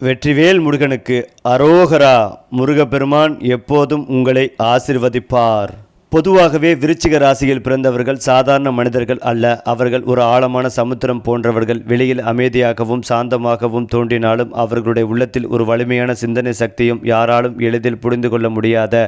வெற்றிவேல் முருகனுக்கு அரோகரா. முருகப்பெருமான் எப்போதும் உங்களை ஆசிர்வதிப்பார். பொதுவாகவே விருச்சிக ராசியில் பிறந்தவர்கள் சாதாரண மனிதர்கள் அல்ல. அவர்கள் ஒரு ஆழமான சமுத்திரம் போன்றவர்கள். வெளியில் அமைதியாகவும் சாந்தமாகவும் தோன்றினாலும் அவர்களுடைய உள்ளத்தில் ஒரு வலிமையான சிந்தனை சக்தியும் யாராலும் எளிதில் புரிந்து கொள்ள முடியாத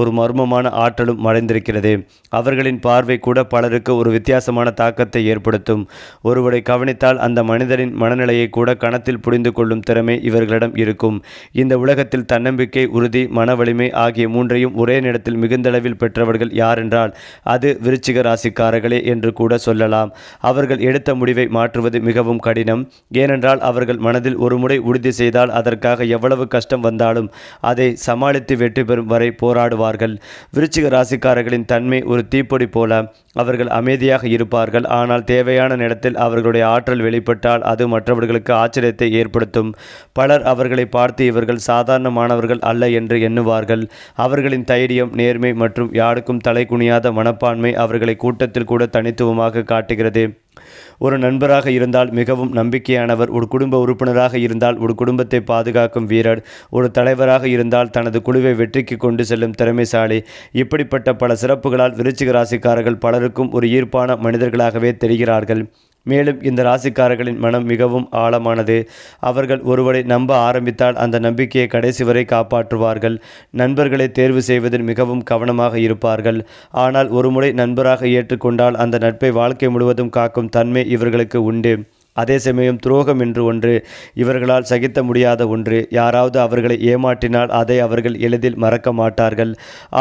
ஒரு மர்மமான ஆற்றலும் மறைந்திருக்கிறது. அவர்களின் பார்வை கூட பலருக்கு ஒரு வித்தியாசமான தாக்கத்தை ஏற்படுத்தும். ஒருவரை கவனித்தால் அந்த மனிதரின் மனநிலையை கூட கணத்தில் புரிந்து கொள்ளும் திறமை இவர்களிடம் இருக்கும். இந்த உலகத்தில் தன்னம்பிக்கை, உறுதி, மன வலிமை ஆகிய மூன்றையும் ஒரே நேரத்தில் மிகுந்தளவில் பெற்றவர்கள் யார் என்றால் அது விருச்சிக ராசிக்காரர்களே என்று கூட சொல்லலாம். அவர்கள் எடுத்த முடிவை மாற்றுவது மிகவும் கடினம். ஏனென்றால் அவர்கள் மனதில் ஒரு முறை உறுதி செய்தால் அதற்காக எவ்வளவு கஷ்டம் வந்தாலும் அதை சமாளித்து வெற்றி பெறும் வரை போராடுவார்கள். விருச்சிக ராசிக்காரர்களின் தன்மை ஒரு தீப்பொறி போல. அவர்கள் அமைதியாக இருப்பார்கள். ஆனால் தேவையான நேரத்தில் அவர்களுடைய ஆற்றல் வெளிப்பட்டால் அது மற்றவர்களுக்கு ஆச்சரியத்தை ஏற்படுத்தும். பலர் அவர்களை பார்த்து இவர்கள் சாதாரணமானவர்கள் அல்ல என்று எண்ணுவார்கள். அவர்களின் தைரியம், நேர்மை மற்றும் யாருக்கும் தலை குனியாத மனப்பான்மை அவர்களை கூட்டத்தில் கூட தனித்துவமாக காட்டுகிறது. ஒரு நண்பராக இருந்தால் மிகவும் நம்பிக்கையானவர். ஒரு குடும்ப உறுப்பினராக இருந்தால் ஒரு குடும்பத்தை பாதுகாக்கும் வீரர். ஒரு தலைவராக இருந்தால் தனது குழுவை வெற்றிக்கு கொண்டு செல்லும் திறமைசாலி. இப்படிப்பட்ட பல சிறப்புகளால் விருச்சிக ராசிக்காரர்கள் பலருக்கும் ஒரு ஈர்ப்பான மனிதர்களாகவே தெரிகிறார்கள். மேலும் இந்த ராசிக்காரர்களின் மனம் மிகவும் ஆழமானது. அவர்கள் ஒருவரை நம்ப ஆரம்பித்தால் அந்த நம்பிக்கையை கடைசி வரை காப்பாற்றுவார்கள். நண்பர்களை தேர்வு செய்வதில் மிகவும் கவனமாக இருப்பார்கள். ஆனால் ஒருமுறை நண்பராக ஏற்றுக்கொண்டால் அந்த நட்பை வாழ்க்கை முழுவதும் காக்கும் தன்மை இவர்களுக்கு உண்டு. அதே சமயம் துரோகம் என்று ஒன்று இவர்களால் சகித்த முடியாத ஒன்று. யாராவது அவர்களை ஏமாற்றினால் அதை அவர்கள் எளிதில் மறக்க மாட்டார்கள்.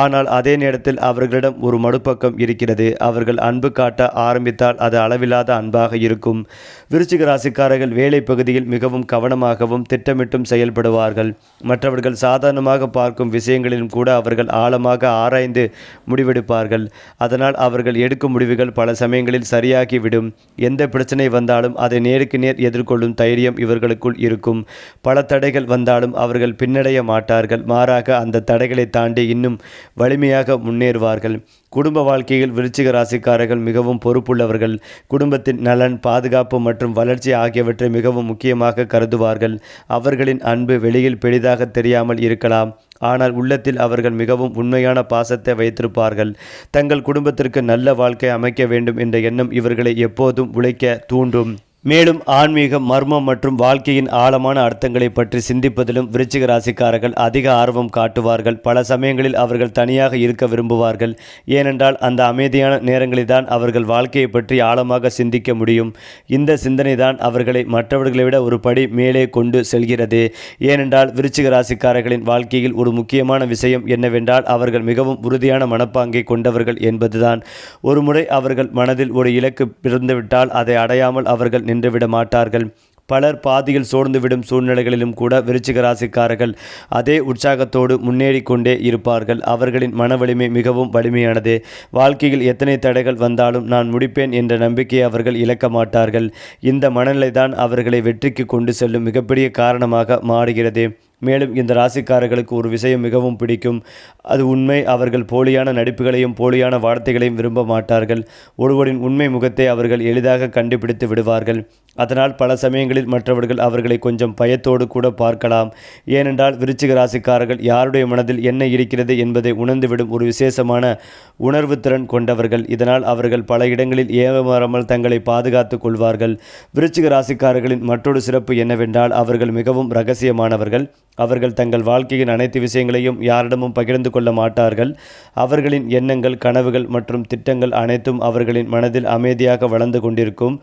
ஆனால் அதே நேரத்தில் அவர்களிடம் ஒரு மறுபக்கம் இருக்கிறது. அவர்கள் அன்பு காட்ட ஆரம்பித்தால் அது அளவில்லாத அன்பாக இருக்கும். விருச்சிக ராசிக்காரர்கள் வேலை பகுதியில் மிகவும் கவனமாகவும் திட்டமிட்டும் செயல்படுவார்கள். மற்றவர்கள் சாதாரணமாக பார்க்கும் விஷயங்களிலும் கூட அவர்கள் ஆழமாக ஆராய்ந்து முடிவெடுப்பார்கள். அதனால் அவர்கள் எடுக்கும் முடிவுகள் பல சமயங்களில் சரியாகிவிடும். எந்த பிரச்சனை வந்தாலும் அதை நேருக்கு நேர் எதிர்கொள்ளும் தைரியம் இவர்களுக்குள் இருக்கும். பல தடைகள் வந்தாலும் அவர்கள் பின்னடைய மாட்டார்கள். மாறாக அந்த தடைகளை தாண்டி இன்னும் வலிமையாக முன்னேறுவார்கள். குடும்ப வாழ்க்கையில் விருச்சிக ராசிக்காரர்கள் மிகவும் பொறுப்புள்ளவர்கள். குடும்பத்தின் நலன், பாதுகாப்பு மற்றும் வளர்ச்சி ஆகியவற்றை மிகவும் முக்கியமாக கருதுவார்கள். அவர்களின் அன்பு வெளியில் பெரிதாக தெரியாமல் இருக்கலாம். ஆனால் உள்ளத்தில் அவர்கள் மிகவும் உண்மையான பாசத்தை வைத்திருப்பார்கள். தங்கள் குடும்பத்திற்கு நல்ல வாழ்க்கை அமைக்க வேண்டும் என்ற எண்ணம் இவர்களை எப்போதும் உழைக்க தூண்டும். மேலும் ஆன்மீகம், மர்மம் மற்றும் வாழ்க்கையின் ஆழமான அர்த்தங்களை பற்றி சிந்திப்பதிலும் விருச்சிக ராசிக்காரர்கள் அதிக ஆர்வம் காட்டுவார்கள். பல சமயங்களில் அவர்கள் தனியாக இருக்க விரும்புவார்கள். ஏனென்றால் அந்த அமைதியான நேரங்களில்தான் அவர்கள் வாழ்க்கையை பற்றி ஆழமாக சிந்திக்க முடியும். இந்த சிந்தனை தான் அவர்களை மற்றவர்களை விட ஒரு படி மேலே கொண்டு செல்கிறது. ஏனென்றால் விருச்சிக ராசிக்காரர்களின் வாழ்க்கையில் ஒரு முக்கியமான விஷயம் என்னவென்றால் அவர்கள் மிகவும் உறுதியான மனப்பாங்கை கொண்டவர்கள் என்பதுதான். ஒருமுறை அவர்கள் மனதில் ஒரு இலக்கு பிறந்துவிட்டால் அதை அடையாமல் அவர்கள் நின்றுவிட மாட்டார்கள். பலர் பாதியில் சோர்ந்துவிடும் சூழ்நிலைகளிலும் கூட விருச்சிக ராசிக்காரர்கள் அதே உற்சாகத்தோடு முன்னேறி கொண்டே இருப்பார்கள். அவர்களின் மன வலிமை மிகவும் வலிமையானது. வாழ்க்கையில் எத்தனை தடைகள் வந்தாலும் நான் முடிப்பேன் என்ற நம்பிக்கையை அவர்கள் இழக்க மாட்டார்கள். இந்த மனநிலைதான் அவர்களை வெற்றிக்கு கொண்டு செல்லும் மிகப்பெரிய காரணமாக மாறுகிறது. மேலும் இந்த ராசிக்காரர்களுக்கு ஒரு விஷயம் மிகவும் பிடிக்கும். அது உண்மை. அவர்கள் போலியான நடிப்புகளையும் போலியான வார்த்தைகளையும் விரும்ப மாட்டார்கள். ஒருவரின் உண்மை முகத்தை அவர்கள் எளிதாக கண்டுபிடித்து விடுவார்கள். அதனால் பல சமயங்களில் மற்றவர்கள் அவர்களை கொஞ்சம் பயத்தோடு கூட பார்க்கலாம். ஏனென்றால் விருச்சிக ராசிக்காரர்கள் யாருடைய மனதில் என்ன இருக்கிறது என்பதை உணர்ந்துவிடும் ஒரு விசேஷமான உணர்வு திறன் கொண்டவர்கள். இதனால் அவர்கள் பல இடங்களில் ஏமாறாமல் தங்களை பாதுகாத்துக் கொள்வார்கள். விருச்சிக ராசிக்காரர்களின் மற்றொரு சிறப்பு என்னவென்றால் அவர்கள் மிகவும் இரகசியமானவர்கள். அவர்கள் தங்கள் வாழ்க்கையின் அனைத்து விஷயங்களையும் யாரிடமும் பகிர்ந்து கொள்ள மாட்டார்கள். அவர்களின் எண்ணங்கள், கனவுகள் மற்றும் திட்டங்கள் அனைத்தும் அவர்களின் மனதில் அமைதியாக வளர்ந்து கொண்டிருக்கும்.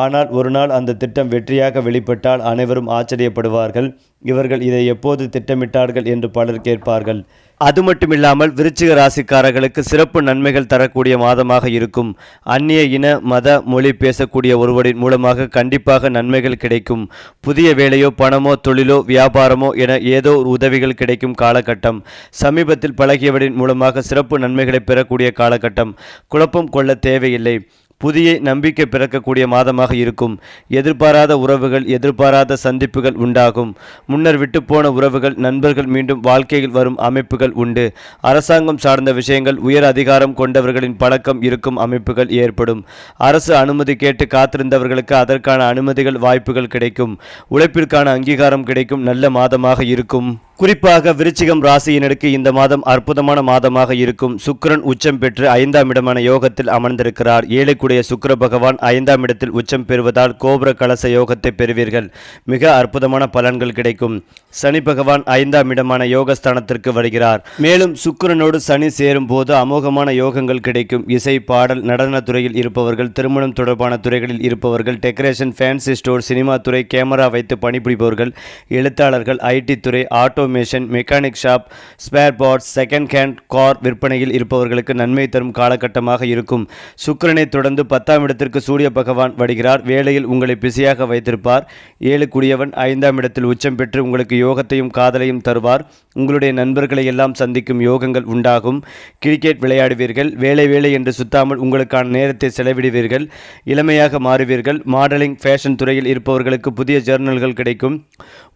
ஆனால் ஒரு நாள் அந்த திட்டம் வெற்றியாக வெளிப்பட்டால் அனைவரும் ஆச்சரியப்படுவார்கள். இவர்கள் இதை எப்போது திட்டமிட்டார்கள் என்று பலர் கேட்பார்கள். அது மட்டுமில்லாமல் விருச்சிக ராசிக்காரர்களுக்கு சிறப்பு நன்மைகள் தரக்கூடிய மாதமாக இருக்கும். அந்நிய இன, மத, மொழி பேசக்கூடிய ஒருவரின் மூலமாக கண்டிப்பாக நன்மைகள் கிடைக்கும். புதிய வேலையோ, பணமோ, தொழிலோ, வியாபாரமோ என ஏதோ ஒரு உதவிகள் கிடைக்கும் காலகட்டம். சமீபத்தில் பழகியவரின் மூலமாக சிறப்பு நன்மைகளை பெறக்கூடிய காலகட்டம். குழப்பம் கொள்ள தேவையில்லை. புதிய நம்பிக்கை பிறக்கக்கூடிய மாதமாக இருக்கும். எதிர்பாராத உறவுகள், எதிர்பாராத சந்திப்புகள் உண்டாகும். முன்னர் விட்டுப்போன உறவுகள், நண்பர்கள் மீண்டும் வாழ்க்கையில் வரும் அமைப்புகள் உண்டு. அரசாங்கம் சார்ந்த விஷயங்கள், உயர் அதிகாரம் கொண்டவர்களின் பழக்கம் இருக்கும் அமைப்புகள் ஏற்படும். அரசு அனுமதி கேட்டு காத்திருந்தவர்களுக்கு அதற்கான அனுமதிகள், வாய்ப்புகள் கிடைக்கும். உழைப்பிற்கான அங்கீகாரம் கிடைக்கும் நல்ல மாதமாக இருக்கும். குறிப்பாக விருச்சிகம் ராசியினருக்கு இந்த மாதம் அற்புதமான மாதமாக இருக்கும். சுக்கிரன் உச்சம் பெற்று 5ஆம் இடமான யோகத்தில் அமர்ந்திருக்கிறார். ஏழுக்குடைய சுக்கிர பகவான் 5ஆம் இடத்தில் உச்சம் பெறுவதால் கோபுர கலச யோகத்தை பெறுவீர்கள். மிக அற்புதமான பலன்கள் கிடைக்கும். சனி பகவான் 5ஆம் இடமான யோகஸ்தானத்திற்கு வருகிறார். மேலும் சுக்கிரனோடு சனி சேரும் போது அமோகமான யோகங்கள் கிடைக்கும். இசை, பாடல், நடன துறையில் இருப்பவர்கள், திருமணம் தொடர்பான துறைகளில் இருப்பவர்கள், டெக்கரேஷன், ஃபேன்சி ஸ்டோர், சினிமா துறை, கேமரா வைத்து பணிபுரிபவர்கள், எழுத்தாளர்கள், ஐடி துறை, automation, mechanic shop, spare parts, second hand car விற்பனையில் இருப்பவர்களுக்கு நன்மை தரும் காலகட்டமாக இருக்கும். சுக்கிரனை தொடர்ந்து 10ஆம் இடத்திற்கு சூரிய பகவான் வருகிறார். வேளையில் உங்களை பிஸியாக வைத்திருப்பார். 7 குடியவன் 5ஆம் இடத்தில் உச்சம் பெற்று உங்களுக்கு யோகத்தையும் காதலையும் தருவார். உங்களுடைய நண்பர்களை எல்லாம் சந்திக்கும் யோகங்கள் உண்டாகும். கிரிக்கெட் விளையாடுவீர்கள். வேலை என்று சுத்தாமல் உங்களுக்கான நேரத்தை செலவிடுவீர்கள். இளமையாக மாறுவீர்கள். மாடலிங், ஃபேஷன் துறையில் இருப்பவர்களுக்கு புதிய ஜேர்னல்கள் கிடைக்கும்.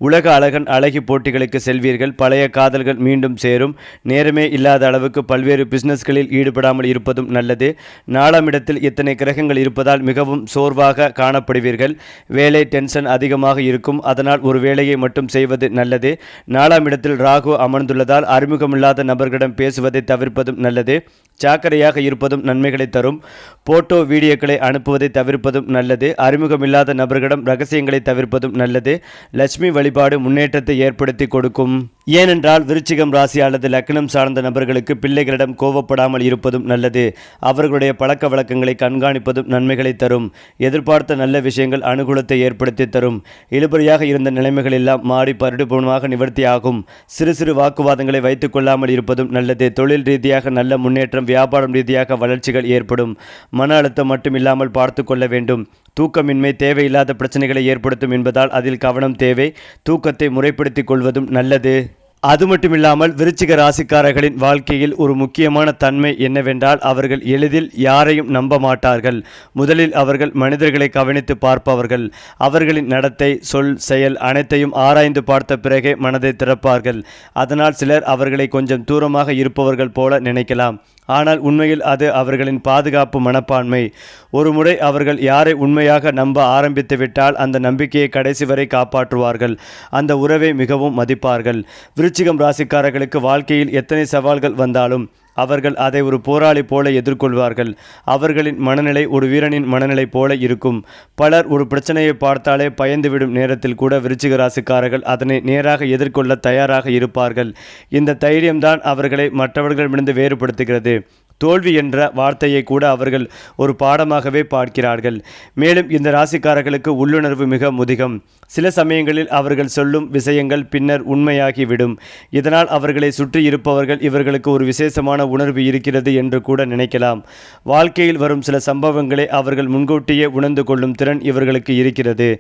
உலக அழகன் அழகி போட்டிகளுக்கு செல்வீர்கள். பழைய காதல்கள் மீண்டும் சேரும். நேரமே இல்லாத அளவுக்கு பல்வேறு பிசினஸ்களில் ஈடுபடாமல் இருப்பதும் நல்லது. 4ஆம் இடத்தில் இத்தனை கிரகங்கள் இருப்பதால் மிகவும் சோர்வாக காணப்படுவீர்கள். வேலை டென்ஷன் அதிகமாக இருக்கும். அதனால் ஒரு வேலையை மட்டும் செய்வது நல்லது. 4ஆம் இடத்தில் ராகு அமர்ந்துள்ளதால் அறிமுகமில்லாத நபர்களிடம் பேசுவதை தவிர்ப்பதும் நல்லது. ஜாக்கிரதையாக இருப்பதும் நன்மைகளை தரும். போட்டோ, வீடியோக்களை அனுப்புவதை தவிர்ப்பதும் நல்லது. அறிமுகமில்லாத நபர்களிடம் ரகசியங்களை தவிர்ப்பதும் நல்லது. லட்சுமி வழிபாடு முன்னேற்றத்தை ஏற்படுத்தி கொடுக்கும். ஏனென்றால் விருச்சிகம் ராசி அல்லது லக்னம் சார்ந்த நபர்களுக்கு பிள்ளைகளிடம் கோபப்படாமல் இருப்பதும் நல்லது. அவர்களுடைய பழக்க வழக்கங்களை கண்காணிப்பதும் நன்மைகளை தரும். எதிர்பார்த்த நல்ல விஷயங்கள் அனுகூலத்தை ஏற்படுத்தி தரும். இழுபறியாக இருந்த நிலைமைகள் எல்லாம் மாறி பரிபூர்ணமாக நிவர்த்தி ஆகும். சிறு சிறு வாக்குவாதங்களை வைத்துக் கொள்ளாமல் இருப்பதும் நல்லது. தொழில் ரீதியாக நல்ல முன்னேற்றம், வியாபாரம் ரீதியாக வளர்ச்சிகள் ஏற்படும். மன அழுத்தம் மட்டும் இல்லாமல் பார்த்து கொள்ள வேண்டும். தூக்கமின்மை தேவையில்லாத பிரச்சனைகளை ஏற்படுத்தும் என்பதால் அதில் கவனம் தேவை. தூக்கத்தை முறைப்படுத்திக் கொள்வதும் நல்லது. அது மட்டுமில்லாமல் விருச்சிக ராசிக்காரர்களின் வாழ்க்கையில் ஒரு முக்கியமான தன்மை என்னவென்றால் அவர்கள் எளிதில் யாரையும் நம்ப மாட்டார்கள். முதலில் அவர்கள் மனிதர்களை கவனித்து பார்ப்பவர்கள். அவர்களின் நடத்தை, சொல், செயல் அனைத்தையும் ஆராய்ந்து பார்த்த பிறகே மனதை திறப்பார்கள். அதனால் சிலர் அவர்களை கொஞ்சம் தூரமாக இருப்பவர்கள் போல நினைக்கலாம். ஆனால் உண்மையில் அது அவர்களின் பாதுகாப்பு மனப்பான்மை. ஒரு முறை அவர்கள் யாரை உண்மையாக நம்ப ஆரம்பித்து விட்டால் அந்த நம்பிக்கையை கடைசி வரை காப்பாற்றுவார்கள். அந்த உறவை மிகவும் மதிப்பார்கள். விருச்சிகம் ராசிக்காரர்களுக்கு வாழ்க்கையில் எத்தனை சவால்கள் வந்தாலும் அவர்கள் அதை ஒரு போராளி போல எதிர்கொள்வார்கள். அவர்களின் மனநிலை ஒரு வீரனின் மனநிலை போல இருக்கும். பலர் ஒரு பிரச்சனையை பார்த்தாலே பயந்துவிடும் நேரத்தில் கூட விருச்சிக ராசிக்காரர்கள் அதனை நேராக எதிர்கொள்ள தயாராக இருப்பார்கள். இந்த தைரியம்தான் அவர்களை மற்றவர்களிடமிருந்து வேறுபடுத்துகிறது. தோல்வி என்ற வார்த்தையை கூட அவர்கள் ஒரு பாடமாகவே பார்க்கிறார்கள். மேலும் இந்த ராசிக்காரர்களுக்கு உள்ளுணர்வு மிக முதிகம். சில சமயங்களில் அவர்கள் சொல்லும் விஷயங்கள் பின்னர் உண்மையாகிவிடும். இதனால் அவர்களை சுற்றி இருப்பவர்கள் இவர்களுக்கு ஒரு விசேஷமான உணர்வு இருக்கிறது என்று கூட நினைக்கலாம். வாழ்க்கையில் வரும் சில சம்பவங்களை அவர்கள் முன்கூட்டியே உணர்ந்து கொள்ளும் திறன் இவர்களுக்கு இருக்கிறது.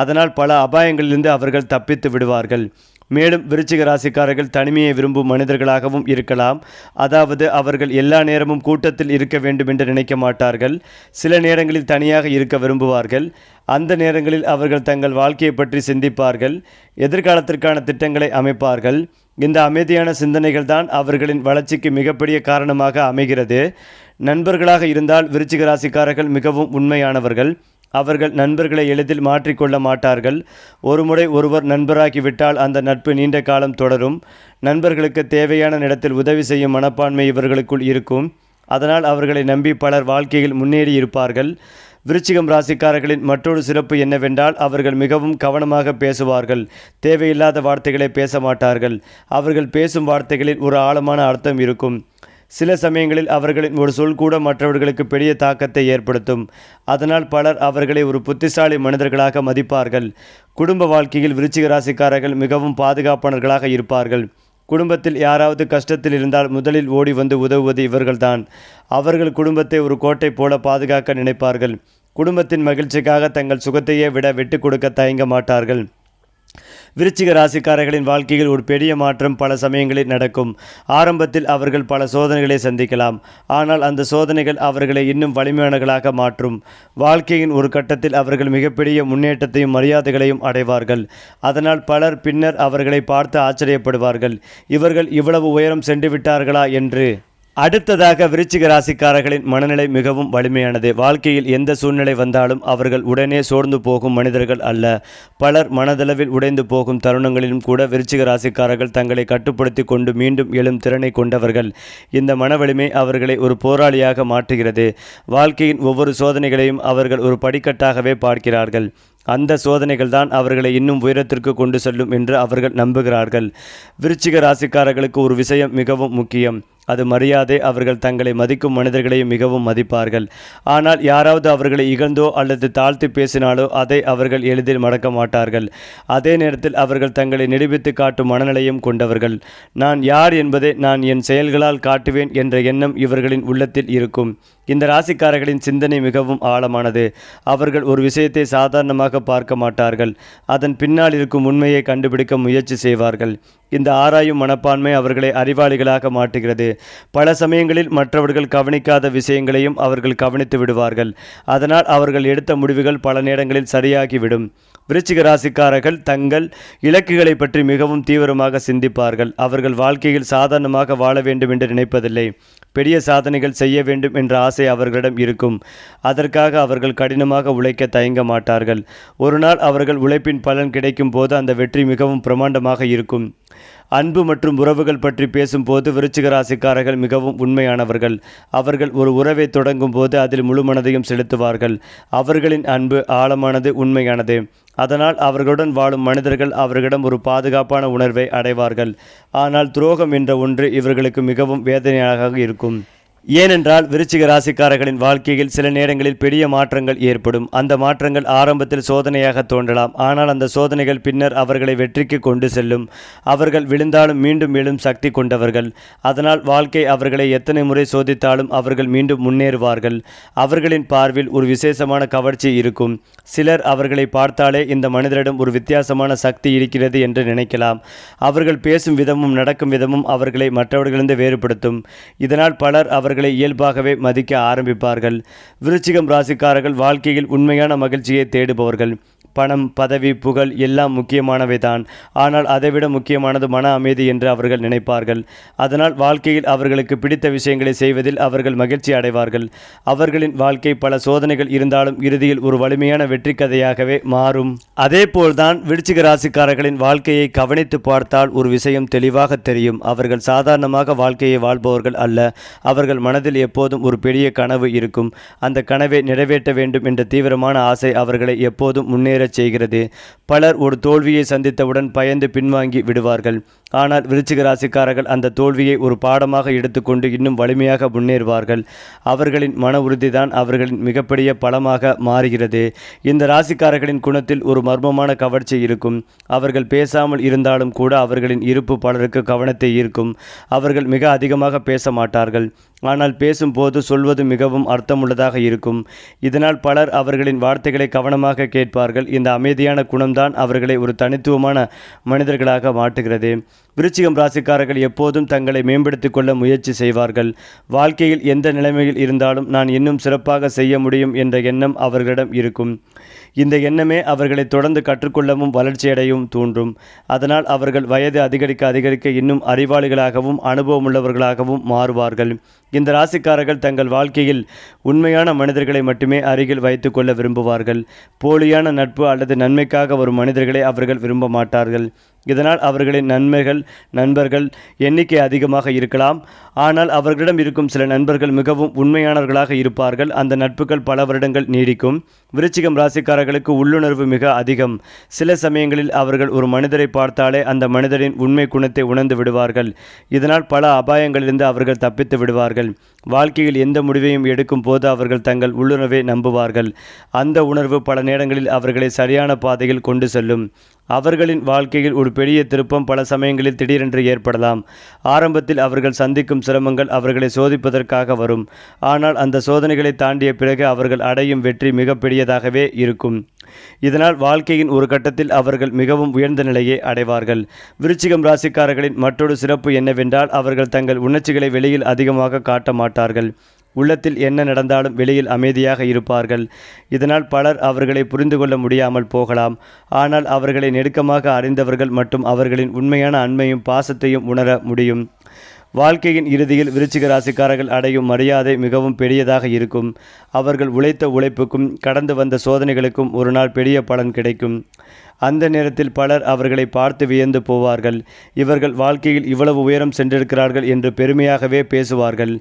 அதனால் பல அபாயங்களிலிருந்து அவர்கள் தப்பித்து விடுவார்கள். மேலும் விருச்சிக ராசிக்காரர்கள் தனிமையை விரும்பும் மனிதர்களாகவும் இருக்கலாம். அதாவது அவர்கள் எல்லா நேரமும் கூட்டத்தில் இருக்க வேண்டும் என்று நினைக்க மாட்டார்கள். சில நேரங்களில் தனியாக இருக்க விரும்புவார்கள். அந்த நேரங்களில் அவர்கள் தங்கள் வாழ்க்கையை பற்றி சிந்திப்பார்கள். எதிர்காலத்திற்கான திட்டங்களை அமைப்பார்கள். இந்த அமைதியான சிந்தனைகள் தான் அவர்களின் வளர்ச்சிக்கு மிகப்பெரிய காரணமாக அமைகிறது. நண்பர்களாக இருந்தால் விருச்சிக ராசிக்காரர்கள் மிகவும் உண்மையானவர்கள். அவர்கள் நண்பர்களை எளிதில் மாற்றிக்கொள்ள மாட்டார்கள். ஒருமுறை ஒருவர் நண்பராகிவிட்டால் அந்த நட்பு நீண்ட காலம் தொடரும். நண்பர்களுக்கு தேவையான இடத்தில் உதவி செய்யும் மனப்பான்மை இவர்களுக்குள் இருக்கும். அதனால் அவர்களை நம்பி பலர் வாழ்க்கையில் முன்னேறி இருப்பார்கள். விருச்சிகம் ராசிக்காரர்களின் மற்றொரு சிறப்பு என்னவென்றால் அவர்கள் மிகவும் கவனமாக பேசுவார்கள். தேவையில்லாத வார்த்தைகளை பேச மாட்டார்கள். அவர்கள் பேசும் வார்த்தைகளில் ஒரு ஆழமான அர்த்தம் இருக்கும். சில சமயங்களில் அவர்களின் ஒரு சொல் கூட மற்றவர்களுக்கு பெரிய தாக்கத்தை ஏற்படுத்தும். அதனால் பலர் அவர்களை ஒரு புத்திசாலி மனிதர்களாக மதிப்பார்கள். குடும்ப வாழ்க்கையில் விருச்சிக ராசிக்காரர்கள் மிகவும் பாதுகாப்பாளர்களாக இருப்பார்கள். குடும்பத்தில் யாராவது கஷ்டத்தில் இருந்தால் முதலில் ஓடி வந்து உதவுவது இவர்கள்தான். அவர்கள் குடும்பத்தை ஒரு கோட்டை போல பாதுகாக்க நினைப்பார்கள். குடும்பத்தின் மகிழ்ச்சிக்காக தங்கள் சுகத்தையே விட விட்டு கொடுக்க தயங்க மாட்டார்கள். விருச்சிக ராசிக்காரர்களின் வாழ்க்கையில் ஒரு பெரிய மாற்றம் பல சமயங்களில் நடக்கும். ஆரம்பத்தில் அவர்கள் பல சோதனைகளை சந்திக்கலாம். ஆனால் அந்த சோதனைகள் அவர்களை இன்னும் வலிமையானவர்களாக மாற்றும். வாழ்க்கையின் ஒரு கட்டத்தில் அவர்கள் மிகப்பெரிய முன்னேற்றத்தையும் மரியாதைகளையும் அடைவார்கள். அதனால் பலர் பின்னர் அவர்களை பார்த்து ஆச்சரியப்படுவார்கள், இவர்கள் இவ்வளவு உயரம் சென்று விட்டார்களா என்று. அடுத்ததாக விருச்சிக ராசிக்காரர்களின் மனநிலை மிகவும் வலிமையானது. வாழ்க்கையில் எந்த சூழ்நிலை வந்தாலும் அவர்கள் உடனே சோர்ந்து போகும் மனிதர்கள் அல்ல. பலர் மனதளவில் உடைந்து போகும் தருணங்களிலும் கூட விருச்சிக ராசிக்காரர்கள் தங்களை கட்டுப்படுத்தி கொண்டு மீண்டும் எழும் திறனை கொண்டவர்கள். இந்த மனவலிமை அவர்களை ஒரு போராளியாக மாற்றுகிறது. வாழ்க்கையின் ஒவ்வொரு சோதனைகளையும் அவர்கள் ஒரு படிக்கட்டாகவே பார்க்கிறார்கள். அந்த சோதனைகள் தான் அவர்களை இன்னும் உயரத்திற்கு கொண்டு செல்லும் என்று அவர்கள் நம்புகிறார்கள். விருச்சிக ராசிக்காரர்களுக்கு ஒரு விஷயம் மிகவும் முக்கியம், அது மரியாதை. அவர்கள் தங்களை மதிக்கும் மனிதர்களையும் மிகவும் மதிப்பார்கள். ஆனால் யாராவது அவர்களை இகழ்ந்தோ அல்லது தாழ்த்தி பேசினாலோ அதை அவர்கள் எளிதில் மறக்க மாட்டார்கள். அதே நேரத்தில் அவர்கள் தங்களை நிரூபித்து காட்டும் மனநிலையும் கொண்டவர்கள். நான் யார் என்பதை நான் என் செயல்களால் காட்டுவேன் என்ற எண்ணம் இவர்களின் உள்ளத்தில் இருக்கும். இந்த ராசிக்காரர்களின் சிந்தனை மிகவும் ஆழமானது. அவர்கள் ஒரு விஷயத்தை சாதாரணமாக பார்க்க மாட்டார்கள். அதன் பின்னால் இருக்கும் உண்மையை கண்டுபிடிக்க முயற்சி செய்வார்கள். இந்த ஆராயும் மனப்பான்மை அவர்களை அறிவாளிகளாக மாற்றுகிறது. பல சமயங்களில் மற்றவர்கள் கவனிக்காத விஷயங்களையும் அவர்கள் கவனித்து விடுவார்கள். அதனால் அவர்கள் எடுத்த முடிவுகள் பல நேரங்களில் சரியாகிவிடும். விருச்சிக ராசிக்காரர்கள் தங்கள் இலக்குகளை பற்றி மிகவும் தீவிரமாக சிந்திப்பார்கள். அவர்கள் வாழ்க்கையில் சாதாரணமாக வாழ வேண்டும் என்று நினைப்பதில்லை. பெரிய சாதனைகள் செய்ய வேண்டும் என்ற ஆசை அவர்களிடம் இருக்கும். அதற்காக அவர்கள் கடினமாக உழைக்க தயங்க மாட்டார்கள். ஒரு நாள் அவர்கள் உழைப்பின் பலன் கிடைக்கும் போது அந்த வெற்றி மிகவும் பிரமாண்டமாக இருக்கும். அன்பு மற்றும் உறவுகள் பற்றி பேசும்போது விருச்சிக ராசிக்காரர்கள் மிகவும் உண்மையானவர்கள். அவர்கள் ஒரு உறவை தொடங்கும் போது அதில் முழு மனதையும் செலுத்துவார்கள். அவர்களின் அன்பு ஆழமானது, உண்மையானது. அதனால் அவர்களுடன் வாழும் மனிதர்கள் அவர்களிடம் ஒரு பாதுகாப்பான உணர்வை அடைவார்கள். ஆனால் துரோகம் என்ற ஒன்று இவர்களுக்கு மிகவும் வேதனையாக இருக்கும். ஏனென்றால் விருச்சிக ராசிக்காரர்களின் வாழ்க்கையில் சில நேரங்களில் பெரிய மாற்றங்கள் ஏற்படும். அந்த மாற்றங்கள் ஆரம்பத்தில் சோதனையாக தோன்றலாம். ஆனால் அந்த சோதனைகள் பின்னர் அவர்களை வெற்றிக்கு கொண்டு செல்லும். அவர்கள் விழுந்தாலும் மீண்டும் எழும் சக்தி கொண்டவர்கள். அதனால் வாழ்க்கை அவர்களை எத்தனை முறை சோதித்தாலும் அவர்கள் மீண்டும் முன்னேறுவார்கள். அவர்களின் பார்வையில் ஒரு விசேஷமான கவர்ச்சி இருக்கும். சிலர் அவர்களை பார்த்தாலே இந்த மனிதரிடம் ஒரு வித்தியாசமான சக்தி இருக்கிறது என்று நினைக்கலாம். அவர்கள் பேசும் விதமும் நடக்கும் விதமும் அவர்களை மற்றவர்களிலிருந்து வேறுபடுத்தும். இதனால் பலர் அவர்களை இயல்பாகவே மதிக்க ஆரம்பிப்பார்கள். விருச்சிகம் ராசிக்காரர்கள் வாழ்க்கையில் உண்மையான மகிழ்ச்சியை தேடுபவர்கள். பணம், பதவி, புகழ் எல்லாம் முக்கியமானவை தான். ஆனால் அதைவிட முக்கியமானது மன அமைதி என்று அவர்கள் நினைப்பார்கள். அதனால் வாழ்க்கையில் அவர்களுக்கு பிடித்த விஷயங்களை செய்வதில் அவர்கள் மகிழ்ச்சி அடைவார்கள். அவர்களின் வாழ்க்கை பல சோதனைகள் இருந்தாலும் இறுதியில் ஒரு வலிமையான வெற்றி கதையாகவே மாறும். அதேபோல்தான் விருச்சிக ராசிக்காரர்களின் வாழ்க்கையை கவனித்து பார்த்தால் ஒரு விஷயம் தெளிவாக தெரியும். அவர்கள் சாதாரணமாக வாழ்க்கையை வாழ்பவர்கள் அல்ல. அவர்கள் மனதில் எப்போதும் ஒரு பெரிய கனவு இருக்கும். அந்த கனவை நிறைவேற்ற வேண்டும் என்ற தீவிரமான ஆசை அவர்களை எப்போதும் முன்னேற செய்கிறது. பலர் ஒரு தோல்வியை சந்தித்தவுடன் பயந்து பின்வாங்கி விடுவார்கள். ஆனால் விருச்சிக ராசிக்காரர்கள் அந்த தோல்வியை ஒரு பாடமாக எடுத்துக்கொண்டு இன்னும் வலிமையாக முன்னேறுவார்கள். அவர்களின் மன உறுதிதான் அவர்களின் மிகப்பெரிய பலமாக மாறுகிறது. இந்த ராசிக்காரர்களின் குணத்தில் ஒரு மர்மமான கவர்ச்சி இருக்கும். அவர்கள் பேசாமல் இருந்தாலும் கூட அவர்களின் இருப்பு பலருக்கு கவனத்தை ஈர்க்கும். அவர்கள் மிக அதிகமாக பேச மாட்டார்கள். ஆனால் பேசும்போது சொல்வது மிகவும் அர்த்தமுள்ளதாக இருக்கும். இதனால் பலர் அவர்களின் வார்த்தைகளை கவனமாக கேட்பார்கள். இந்த அமைதியான குணம்தான் அவர்களை ஒரு தனித்துவமான மனிதர்களாக மாற்றுகிறது. விருச்சிகம் ராசிக்காரர்கள் எப்போதும் தங்களை மேம்படுத்திக் கொள்ள முயற்சி செய்வார்கள். வாழ்க்கையில் எந்த நிலைமையில் இருந்தாலும் நான் இன்னும் சிறப்பாக செய்ய முடியும் என்ற எண்ணம் அவர்களிடம் இருக்கும். இந்த எண்ணமே அவர்களை தொடர்ந்து கற்றுக்கொள்ளவும் வளர்ச்சியடையவும் தூண்டும். அதனால் அவர்கள் வயது அதிகரிக்க இன்னும் அறிவாளிகளாகவும் அனுபவமுள்ளவர்களாகவும் மாறுவார்கள். இந்த ராசிக்காரர்கள் தங்கள் வாழ்க்கையில் உண்மையான மனிதர்களை மட்டுமே அருகில் வைத்து கொள்ள விரும்புவார்கள். போலியான நட்பு அல்லது நன்மைக்காக வரும் மனிதர்களை அவர்கள் விரும்ப மாட்டார்கள். இதனால் அவர்களின் நண்பர்கள் எண்ணிக்கை அதிகமாக இருக்கலாம். ஆனால் அவர்களிடம் இருக்கும் சில நண்பர்கள் மிகவும் உண்மையானவர்களாக இருப்பார்கள். அந்த நட்புகள் பல வருடங்கள் நீடிக்கும். விருச்சிகம் ராசிக்காரர்களுக்கு உள்ளுணர்வு மிக அதிகம். சில சமயங்களில் அவர்கள் ஒரு மனிதரை பார்த்தாலே அந்த மனிதரின் உண்மை குணத்தை உணர்ந்து விடுவார்கள். இதனால் பல அபாயங்களிலிருந்து அவர்கள் தப்பித்து விடுவார்கள். வாழ்க்கையில் எந்த முடிவையும் எடுக்கும் போது அவர்கள் தங்கள் உள்ளுணர்வை நம்புவார்கள். அந்த உணர்வு பல நேரங்களில் அவர்களை சரியான பாதையில் கொண்டு செல்லும். அவர்களின் வாழ்க்கையில் ஒரு பெரிய திருப்பம் பல சமயங்களில் திடீரென்று ஏற்படலாம். ஆரம்பத்தில் அவர்கள் சந்திக்கும் சிரமங்கள் அவர்களை சோதிப்பதற்காக வரும். ஆனால் அந்த சோதனைகளை தாண்டிய பிறகு அவர்கள் அடையும் வெற்றி மிகப்பெரியதாகவே இருக்கும். இதனால் வாழ்க்கையின் ஒரு கட்டத்தில் அவர்கள் மிகவும் உயர்ந்த நிலையை அடைவார்கள். விருச்சிகம் ராசிக்காரர்களின் மற்றொரு சிறப்பு என்னவென்றால் அவர்கள் தங்கள் உணர்ச்சிகளை வெளியில் அதிகமாக காட்ட மாட்டார்கள். உள்ளத்தில் என்ன நடந்தாலும் வெளியில் அமைதியாக இருப்பார்கள். இதனால் பலர் அவர்களை புரிந்து கொள்ள முடியாமல் போகலாம். ஆனால் அவர்களை நெருக்கமாக அறிந்தவர்கள் மற்றும் அவர்களின் உண்மையான அன்பையும் பாசத்தையும் உணர முடியும். வாழ்க்கையின் இறுதியில் விருச்சிக ராசிக்காரர்கள் அடையும் மரியாதை மிகவும் பெரியதாக இருக்கும். அவர்கள் உழைத்த உழைப்புக்கும் கடந்து வந்த சோதனைகளுக்கும் ஒரு நாள் பெரிய பலன் கிடைக்கும். அந்த நேரத்தில் பலர் அவர்களை பார்த்து வியந்து போவார்கள். இவர்கள் வாழ்க்கையில் இவ்வளவு உயரம் சென்றிருக்கிறார்கள் என்று பெருமையாகவே பேசுவார்கள்.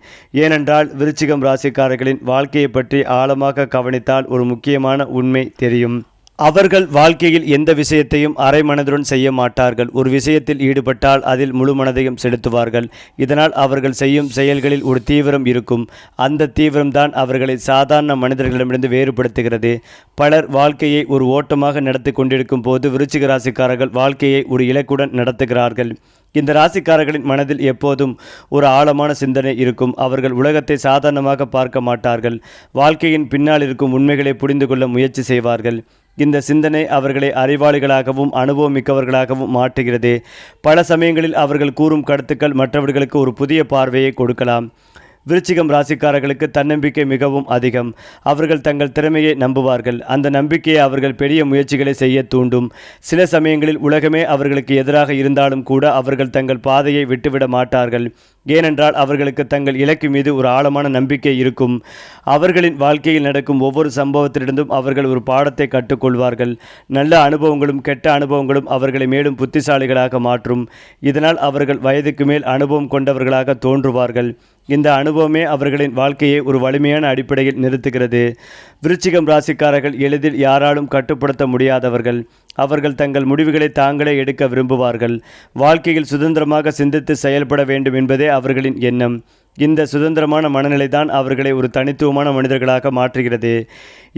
ஏனென்றால் விருச்சிகம் ராசிக்காரர்களின் வாழ்க்கையை பற்றி ஆழமாக கவனித்தால் ஒரு முக்கியமான உண்மை தெரியும். அவர்கள் வாழ்க்கையில் எந்த விஷயத்தையும் அரை மனதுடன் செய்ய மாட்டார்கள். ஒரு விஷயத்தில் ஈடுபட்டால் அதில் முழு மனதையும் செலுத்துவார்கள். இதனால் அவர்கள் செய்யும் செயல்களில் ஒரு தீவிரம் இருக்கும். அந்த தீவிரம்தான் அவர்களை சாதாரண மனிதர்களிடமிருந்து வேறுபடுத்துகிறது. பலர் வாழ்க்கையை ஒரு ஓட்டமாக நடத்தி கொண்டிருக்கும் போது விருச்சிக ராசிக்காரர்கள் வாழ்க்கையை ஒரு இலக்குடன் நடத்துகிறார்கள். இந்த ராசிக்காரர்களின் மனதில் எப்போதும் ஒரு ஆழமான சிந்தனை இருக்கும். அவர்கள் உலகத்தை சாதாரணமாக பார்க்க மாட்டார்கள். வாழ்க்கையின் பின்னால் இருக்கும் உண்மைகளை புரிந்து கொள்ள முயற்சி செய்வார்கள். இந்த சிந்தனை அவர்களை அறிவாளிகளாகவும் அனுபவமிக்கவர்களாகவும் மாற்றுகிறது. பல சமயங்களில் அவர்கள் கூறும் கருத்துக்கள் மற்றவர்களுக்கு ஒரு புதிய பார்வையை கொடுக்கலாம். விருச்சிகம் ராசிக்காரர்களுக்கு தன்னம்பிக்கை மிகவும் அதிகம். அவர்கள் தங்கள் திறமையை நம்புவார்கள். அந்த நம்பிக்கையை அவர்கள் பெரிய முயற்சிகளை செய்ய தூண்டும். சில சமயங்களில் உலகமே அவர்களுக்கு எதிராக இருந்தாலும் கூட அவர்கள் தங்கள் பாதையை விட்டுவிட மாட்டார்கள். ஏனென்றால் அவர்களுக்கு தங்கள் இலக்கு மீது ஒரு ஆழமான நம்பிக்கை இருக்கும். அவர்களின் வாழ்க்கையில் நடக்கும் ஒவ்வொரு சம்பவத்திலிருந்தும் அவர்கள் ஒரு பாடத்தை கற்றுக்கொள்வார்கள். நல்ல அனுபவங்களும் கெட்ட அனுபவங்களும் அவர்களை மேலும் புத்திசாலிகளாக மாற்றும். இதனால் அவர்கள் வயதுக்கு மேல் அனுபவம் கொண்டவர்களாக தோன்றுவார்கள். இந்த அனுபவமே அவர்களின் வாழ்க்கையை ஒரு வலிமையான அடிப்படையில் நிறுத்துகிறது. விருச்சிகம் ராசிக்காரர்கள் எளிதில் யாராலும் கட்டுப்படுத்த முடியாதவர்கள். அவர்கள் தங்கள் முடிவுகளை தாங்களே எடுக்க விரும்புவார்கள். வாழ்க்கையில் சுதந்திரமாக சிந்தித்து செயல்பட வேண்டும் என்பதே அவர்களின் எண்ணம். இந்த சுதந்திரமான மனநிலைதான் அவர்களை ஒரு தனித்துவமான மனிதர்களாக மாற்றுகிறது.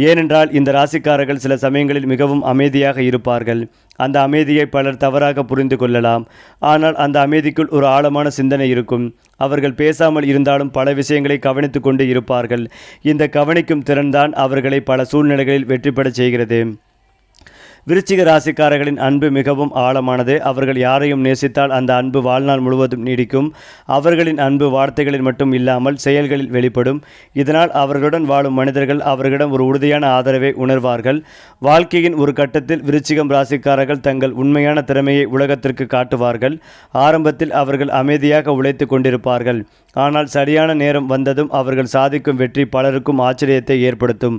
ஏனென்றால் இந்த ராசிக்காரர்கள் சில சமயங்களில் மிகவும் அமைதியாக இருப்பார்கள். அந்த அமைதியை பலர் தவறாக புரிந்து கொள்ளலாம். ஆனால் அந்த அமைதிக்குள் ஒரு ஆழமான சிந்தனை இருக்கும். அவர்கள் பேசாமல் இருந்தாலும் பல விஷயங்களை கவனித்து கொண்டு இருப்பார்கள். இந்த கவனிக்கும் திறன்தான் அவர்களை பல சூழ்நிலைகளில் வெற்றி பெறச் செய்கிறது. விருச்சிக ராசிக்காரர்களின் அன்பு மிகவும் ஆழமானது. அவர்கள் யாரையும் நேசித்தால் அந்த அன்பு வாழ்நாள் முழுவதும் நீடிக்கும். அவர்களின் அன்பு வார்த்தைகளில் மட்டும் இல்லாமல் செயல்களில் வெளிப்படும். இதனால் அவர்களுடன் வாழும் மனிதர்கள் அவர்களிடம் ஒரு உறுதியான ஆதரவை உணர்வார்கள். வாழ்க்கையின் ஒரு கட்டத்தில் விருச்சிகம் ராசிக்காரர்கள் தங்கள் உண்மையான திறமையை உலகத்திற்கு காட்டுவார்கள். ஆரம்பத்தில் அவர்கள் அமைதியாக உழைத்து கொண்டிருப்பார்கள். ஆனால் சரியான நேரம் வந்ததும் அவர்கள் சாதிக்கும் வெற்றி பலருக்கும் ஆச்சரியத்தை ஏற்படுத்தும்.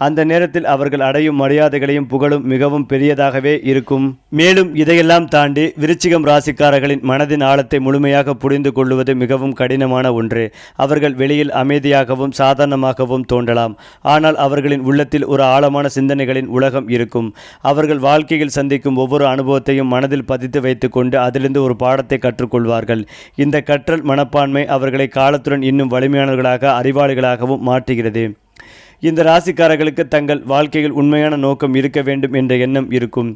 அந்த நேரத்தில் அவர்கள் அடையும் மரியாதைகளையும் புகழும் மிகவும் பெரியதாகவே இருக்கும். மேலும் இதையெல்லாம் தாண்டி விருச்சிகம் ராசிக்காரர்களின் மனதின் ஆழத்தை முழுமையாக புரிந்து கொள்வது மிகவும் கடினமான ஒன்று. அவர்கள் வெளியில் அமைதியாகவும் சாதாரணமாகவும் தோன்றலாம். ஆனால் அவர்களின் உள்ளத்தில் ஒரு ஆழமான சிந்தனைகளின் உலகம் இருக்கும். அவர்கள் வாழ்க்கையில் சந்திக்கும் ஒவ்வொரு அனுபவத்தையும் மனதில் பதித்து வைத்து கொண்டு அதிலிருந்து ஒரு பாடத்தை கற்றுக்கொள்வார்கள். இந்த கற்றல் மனப்பான்மை அவர்களை காலத்துடன் இன்னும் வலிமையானவர்களாக அறிவாளிகளாகவும் மாற்றுகிறது. இந்த ராசிக்காரர்களுக்கு தங்கள் வாழ்க்கையில் உண்மையான நோக்கம் இருக்க வேண்டும் என்ற எண்ணம் இருக்கும்.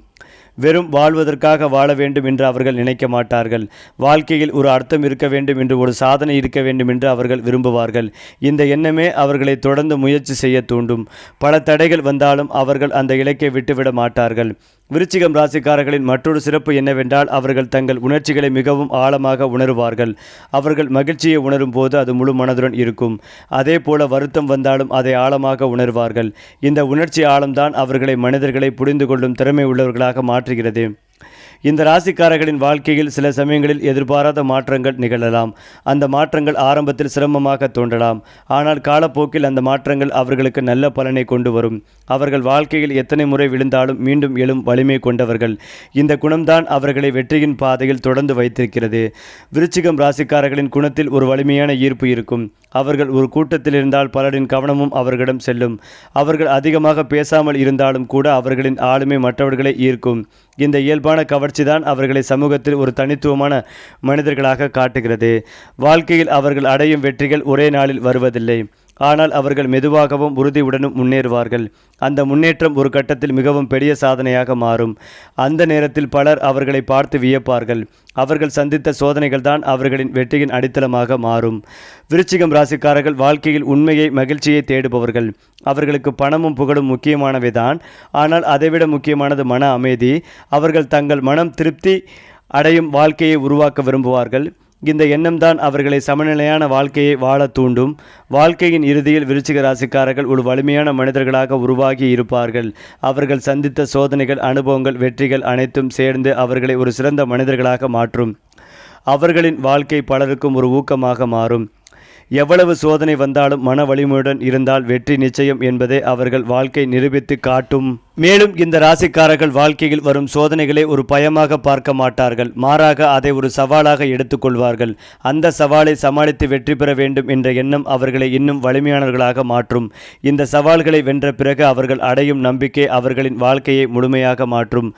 வெறும் வாழ்வதற்காக வாழ வேண்டும் என்று அவர்கள் நினைக்க மாட்டார்கள். வாழ்க்கையில் ஒரு அர்த்தம் இருக்க வேண்டும் என்று, ஒரு சாதனை இருக்க வேண்டும் என்று அவர்கள் விரும்புவார்கள். இந்த எண்ணமே அவர்களை தொடர்ந்து முயற்சி செய்ய தூண்டும். பல தடைகள் வந்தாலும் அவர்கள் அந்த இலக்கை விட்டுவிட மாட்டார்கள். விருச்சிகம் ராசிக்காரர்களின் மற்றொரு சிறப்பு என்னவென்றால் அவர்கள் தங்கள் உணர்ச்சிகளை மிகவும் ஆழமாக உணருவார்கள். அவர்கள் மகிழ்ச்சியை உணரும் போது அது முழு மனதுடன் இருக்கும். அதே போல வருத்தம் வந்தாலும் அதை ஆழமாக உணர்வார்கள். இந்த உணர்ச்சி ஆழம்தான் அவர்களை மனிதர்களை புரிந்து கொள்ளும் திறமை உள்ளவர்களாக மாற்றுகிறது. இந்த ராசிக்காரர்களின் வாழ்க்கையில் சில சமயங்களில் எதிர்பாராத மாற்றங்கள் நிகழலாம். அந்த மாற்றங்கள் ஆரம்பத்தில் சிரமமாக தோன்றலாம். ஆனால் காலப்போக்கில் அந்த மாற்றங்கள் அவர்களுக்கு நல்ல பலனை கொண்டு வரும். அவர்கள் வாழ்க்கையில் எத்தனை முறை விழுந்தாலும் மீண்டும் எழும் வலிமை கொண்டவர்கள். இந்த குணம்தான் அவர்களை வெற்றியின் பாதையில் தொடர்ந்து வைத்திருக்கிறது. விருச்சிகம் ராசிக்காரர்களின் குணத்தில் ஒரு வலிமையான ஈர்ப்பு இருக்கும். அவர்கள் ஒரு கூட்டத்தில் இருந்தால் பலரின் கவனமும் அவர்களிடம் செல்லும். அவர்கள் அதிகமாக பேசாமல் இருந்தாலும் கூட அவர்களின் ஆளுமை மற்றவர்களை ஈர்க்கும். இந்த இயல்பான கவர்ச்சிதான் அவர்களை சமூகத்தில் ஒரு தனித்துவமான மனிதர்களாக காட்டுகிறது. வாழ்க்கையில் அவர்கள் அடையும் வெற்றிகள் ஒரே நாளில் வருவதில்லை. ஆனால் அவர்கள் மெதுவாகவும் உறுதியுடனும் முன்னேறுவார்கள். அந்த முன்னேற்றம் ஒரு கட்டத்தில் மிகவும் பெரிய சாதனையாக மாறும். அந்த நேரத்தில் பலர் அவர்களை பார்த்து வியப்பார்கள். அவர்கள் சந்தித்த சோதனைகள் தான் அவர்களின் வெற்றியின் அடித்தளமாக மாறும். விருச்சிகம் ராசிக்காரர்கள் வாழ்க்கையில் உண்மையை, மகிழ்ச்சியை தேடுபவர்கள். அவர்களுக்கு பணமும் புகழும் முக்கியமானவைதான். ஆனால் அதைவிட முக்கியமானது மன அமைதி. அவர்கள் தங்கள் மனம் திருப்தி அடையும் வாழ்க்கையை உருவாக்க விரும்புவார்கள். இந்த எண்ணம்தான் அவர்களை சமநிலையான வாழ்க்கையை வாழ தூண்டும். வாழ்க்கையின் இறுதியில் விருச்சிக ராசிக்காரர்கள் ஒரு வலிமையான மனிதர்களாக உருவாகி இருப்பார்கள். அவர்கள் சந்தித்த சோதனைகள், அனுபவங்கள், வெற்றிகள் அனைத்தும் சேர்ந்து அவர்களை ஒரு சிறந்த மனிதர்களாக மாற்றும். அவர்களின் வாழ்க்கை பலருக்கும் ஒரு ஊக்கமாக மாறும். எவ்வளவு சோதனை வந்தாலும் மன வலிமையுடன் இருந்தால் வெற்றி நிச்சயம் என்பதை அவர்கள் வாழ்க்கை நிரூபித்து காட்டும். மேலும் இந்த ராசிக்காரர்கள் வாழ்க்கையில் வரும் சோதனைகளை ஒரு பயமாக பார்க்க மாட்டார்கள். மாறாக அதை ஒரு சவாலாக எடுத்துக்கொள்வார்கள். அந்த சவாலை சமாளித்து வெற்றி பெற வேண்டும் என்ற எண்ணம் அவர்களை இன்னும் வலிமையானவர்களாக மாற்றும். இந்த சவால்களை வென்ற பிறகு அவர்கள் அடையும் நம்பிக்கை அவர்களின் வாழ்க்கையை முழுமையாக மாற்றும்.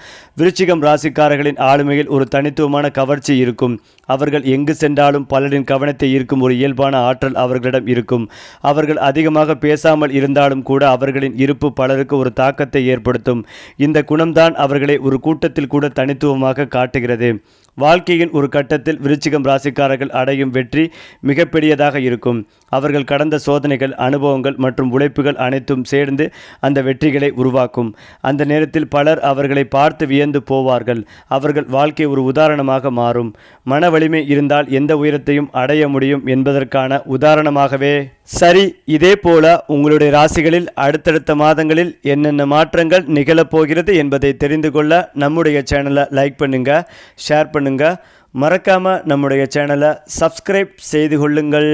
விருச்சிகம் ராசிக்காரர்களின் ஆளுமையில் ஒரு தனித்துவமான கவர்ச்சி இருக்கும். அவர்கள் எங்கு சென்றாலும் பலரின் கவனத்தை ஈர்க்கும் ஒரு இயல்பான ஆற்றல் அவர்களிடம் இருக்கும். அவர்கள் அதிகமாக பேசாமல் இருந்தாலும் கூட அவர்களின் இருப்பு பலருக்கு ஒரு தாக்கத்தை ஏற்படுத்தும். இந்த குணம்தான் அவர்களை ஒரு கூட்டத்தில் கூட தனித்துவமாக காட்டுகிறது. வாழ்க்கையின் ஒரு கட்டத்தில் விருச்சிகம் ராசிக்காரர்கள் அடையும் வெற்றி மிகப்பெரியதாக இருக்கும். அவர்கள் கடந்த சோதனைகள், அனுபவங்கள் மற்றும் உழைப்புகள் அனைத்தும் சேர்ந்து அந்த வெற்றிகளை உருவாக்கும். அந்த நேரத்தில் பலர் அவர்களை பார்த்து வியந்து போவார்கள். அவர்கள் வாழ்க்கை ஒரு உதாரணமாக மாறும். மன வலிமை இருந்தால் எந்த உயரத்தையும் அடைய முடியும் என்பதற்கான உதாரணமாகவே. சரி, இதே போல உங்களுடைய ராசிகளில் அடுத்தடுத்த மாதங்களில் என்னென்ன மாற்றங்கள் நிகழப்போகிறது என்பதை தெரிந்து கொள்ள நம்முடைய சேனலை லைக் பண்ணுங்க, ஷேர் பண்ணுங்க. மறக்காம நம்முடைய சேனலை சப்ஸ்கிரைப் செய்து கொள்ளுங்கள்.